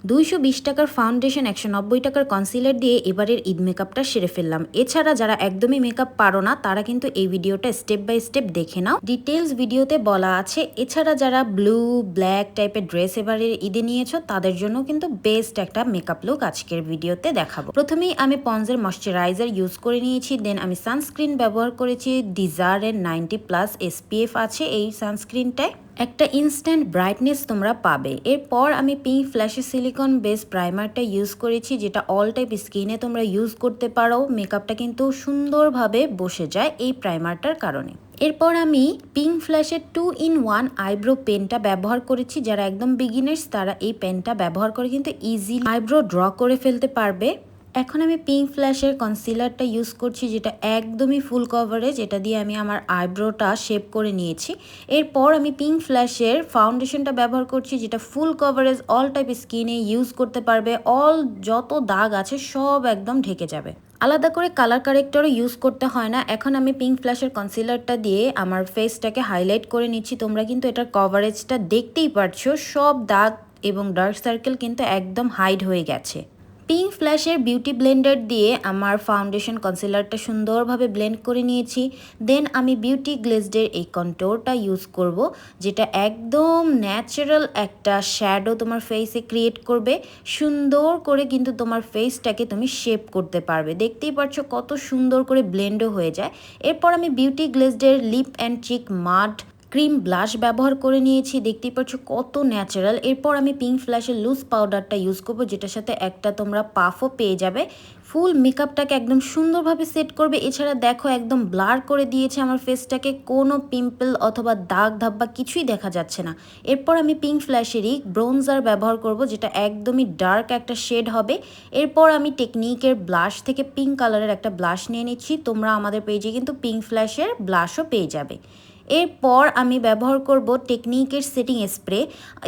220 টাকার ফাউন্ডেশন 190 টাকার কনসিলার দিয়ে এবারের ঈদ মেকআপটা সেরে ফেললাম। এছাড়া যারা একদমই মেকআপ পারো না তারা কিন্তু এই ভিডিওটা স্টেপ বাই স্টেপ দেখে নাও, ডিটেলস ভিডিওতে বলা আছে। এছাড়া যারা ব্লু ব্ল্যাক টাইপের ড্রেস এবারের ঈদে নিয়েছো তাদের জন্য কিন্তু বেস্ট একটা মেকআপ লুক আজকের ভিডিওতে দেখাবো। প্রথমেই আমি পন্সের ময়শ্চারাইজার ইউজ করে নিয়েছি, দেন আমি সানস্ক্রিন ব্যবহার করেছি। ডিজারের 90+ SPF আছে এই সানস্ক্রিনটায়, একটা ইনস্ট্যান্ট ব্রাইটনেস তোমরা পাবে। এরপর আমি পিঙ্ক ফ্ল্যাশের সিলিকন বেস প্রাইমারটা ইউজ করেছি, যেটা অল টাইপ স্কিনে তোমরা ইউজ করতে পারো। মেকআপটা কিন্তু সুন্দরভাবে বসে যায় এই প্রাইমারটার কারণে। এরপর আমি পিঙ্ক ফ্ল্যাশের 2-in-1 আইব্রো পেনটা ব্যবহার করেছি। যারা একদম বিগিনার্স তারা এই পেনটা ব্যবহার করে কিন্তু ইজিলি আইব্রো ড্র করে ফেলতে পারবে। এখন আমি পিঙ্ক ফ্ল্যাশের কনসিলারটা ইউজ করছি, যেটা একদমই ফুল কভারেজ, এটা দিয়ে আমি আমার আইব্রোটা শেপ করে নিয়েছি। এরপর আমি পিঙ্ক ফ্ল্যাশের ফাউন্ডেশনটা ব্যবহার করছি, যেটা ফুল কভারেজ, অল টাইপ স্কিনে ইউজ করতে পারবে। অল যত দাগ আছে সব একদম ঢেকে যাবে, আলাদা করে কালার কারেক্টরও ইউজ করতে হয় না। এখন আমি পিঙ্ক ফ্ল্যাশের কনসিলারটা দিয়ে আমার ফেসটাকে হাইলাইট করে নিচ্ছি। তোমরা কিন্তু এটার কভারেজটা দেখতেই পারছো, সব দাগ এবং ডার্ক সার্কেল কিন্তু একদম হাইড হয়ে গেছে। পিঙ্ক ফ্ল্যাশের বিউটি ব্লেন্ডার দিয়ে আমার ফাউন্ডেশন কনসিলারটা সুন্দরভাবে ব্লেন্ড করে নিয়েছি। দেন আমি বিউটি গ্লেজডের এই কন্ট্রোরটা ইউজ করব, যেটা একদম ন্যাচারাল একটা শ্যাডো তোমার ফেসে ক্রিয়েট করবে। সুন্দর করে কিন্তু তোমার ফেসটাকে তুমি শেপ করতে পারবে। দেখতেই পাচ্ছ কত সুন্দর করে ব্লেন্ডও হয়ে যায়। এরপর আমি বিউটি গ্লেজডের lip and cheek mud cream blush ব্যবহার করে নিয়েছি, দেখতেই পাচ্ছ কত ন্যাচারাল। এরপর আমি পিঙ্ক ফ্ল্যাশের লুজ পাউডারটা ইউজ করবো, যেটার সাথে একটা তোমরা পাফও পেয়ে যাবে। ফুল মেকআপটাকে একদম সুন্দরভাবে সেট করবে। এছাড়া দেখো একদম ব্লার করে দিয়েছে আমার ফেসটাকে, কোনো পিম্পল অথবা দাগ ধাব্বা কিছুই দেখা যাচ্ছে না। এরপর আমি পিঙ্ক ফ্ল্যাশেরই ব্রোঞ্জার ব্যবহার করব, যেটা একদমই ডার্ক একটা শেড হবে। এরপর আমি টেকনিকের ব্লাশ থেকে পিঙ্ক কালারের একটা ব্লাশ নিয়ে নিচ্ছি। তোমরা আমাদের পেজে কিন্তু পিঙ্ক ফ্ল্যাশের ব্লাশও পেয়ে যাবে। এরপর আমি ব্যবহার করব টেকনিকের সেটিং স্প্রে।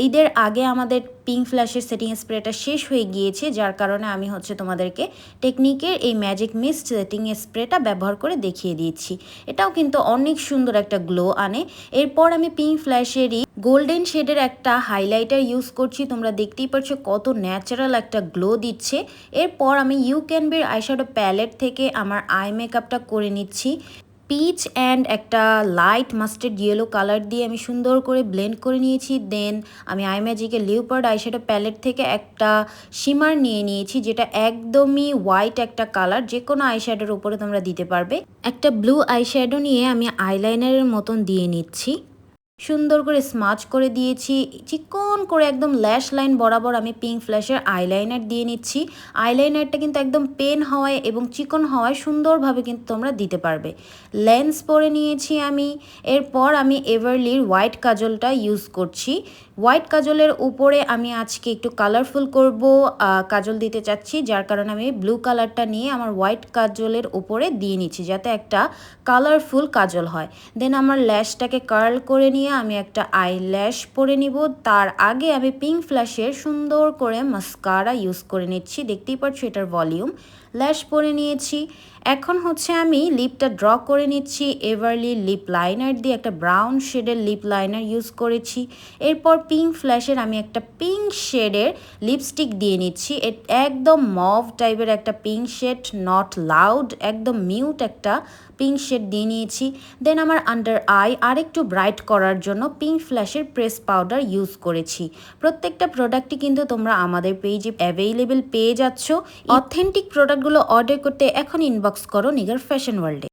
ঈদের আগে আমাদের পিঙ্ক ফ্ল্যাশের সেটিং স্প্রেটা শেষ হয়ে গিয়েছে, যার কারণে আমি তোমাদেরকে টেকনিকের এই ম্যাজিক মিস্ট সেটিং স্প্রেটা ব্যবহার করে দেখিয়ে দিয়েছি। এটাও কিন্তু অনেক সুন্দর একটা গ্লো আনে। এরপর আমি পিঙ্ক ফ্ল্যাশেরই গোল্ডেন শেডের একটা হাইলাইটার ইউজ করছি। তোমরা দেখতেই পাচ্ছ কত ন্যাচারাল একটা গ্লো দিচ্ছে। এরপর আমি ইউ ক্যান বির আইশ্যাডো প্যালেট থেকে আমার আই মেকআপটা করে নিচ্ছি। পিচ অ্যান্ড একটা লাইট মাস্টার্ড ইয়েলো কালার দিয়ে আমি সুন্দর করে ব্লেন্ড করে নিয়েছি। দেন আমি আই ম্যাজিকের লিওপার্ড আইশ্যাডো প্যালেট থেকে একটা শিমার নিয়ে নিয়েছি, যেটা একদমই হোয়াইট একটা কালার, যে কোনো আইশ্যাডোর উপরে তোমরা দিতে পারবে। একটা ব্লু আইশ্যাডো নিয়ে আমি আইলাইনারের মতন দিয়ে নিচ্ছি, সুন্দর করে স্মাচ করে দিয়েছি। চিকন করে একদম ল্যাশ লাইন বরাবর আমি পিঙ্ক ফ্ল্যাশের আইলাইনার দিয়ে নিচ্ছি। আইলাইনারটা কিন্তু একদম পেন হওয়ায় এবং চিকন হওয়ায় সুন্দরভাবে কিন্তু তোমরা দিতে পারবে। লেন্স পরে নিয়েছি আমি। এরপর আমি এভারলির হোয়াইট কাজলটা ইউজ করছি। হোয়াইট কাজলের উপরে আমি আজকে একটু কালারফুল করব, কাজল দিতে চাচ্ছি, যার কারণে আমি ব্লু কালারটা নিয়ে আমার হোয়াইট কাজলের উপরে দিয়ে নিচ্ছি, যাতে একটা কালারফুল কাজল হয়। দেন আমার ল্যাশটাকে কার্ল করে নিয়ে আমি একটা আই ল্যাশ পরে নিব। তার আগে আমি পিঙ্ক ফ্ল্যাশের সুন্দর করে মাস্কারা ইউজ করে নিচ্ছি। দেখতেই পাচ্ছ এটার ভলিউম। ল্যাশ পরে নিয়েছি। এখন আমি লিপটা ড্র করে নিচ্ছি। এভারলি লিপ লাইনার দিয়ে একটা ব্রাউন শেডের লিপ লাইনার ইউজ করেছি। এরপর পিঙ্ক ফ্ল্যাশের আমি একটা পিঙ্ক শেডের লিপস্টিক দিয়ে নিচ্ছি। একদম মভ টাইপের একটা পিঙ্ক শেড, নট লাউড, একদম মিউট একটা পিঙ্ক শেড দিয়ে নিয়েছি। দেন আমার আন্ডার আই আরেকটু ব্রাইট করার জন্য পিঙ্ক ফ্ল্যাশের প্রেস পাউডার ইউজ করেছি। প্রত্যেকটা প্রোডাক্টই কিন্তু তোমরা আমাদের পেজে অ্যাভেলেবেল পেয়ে যাচ্ছ। অথেন্টিক প্রোডাক্টগুলো অর্ডার করতে এখন ইনবক্স করো নিগার ফ্যাশন ওয়ার্ল্ডে।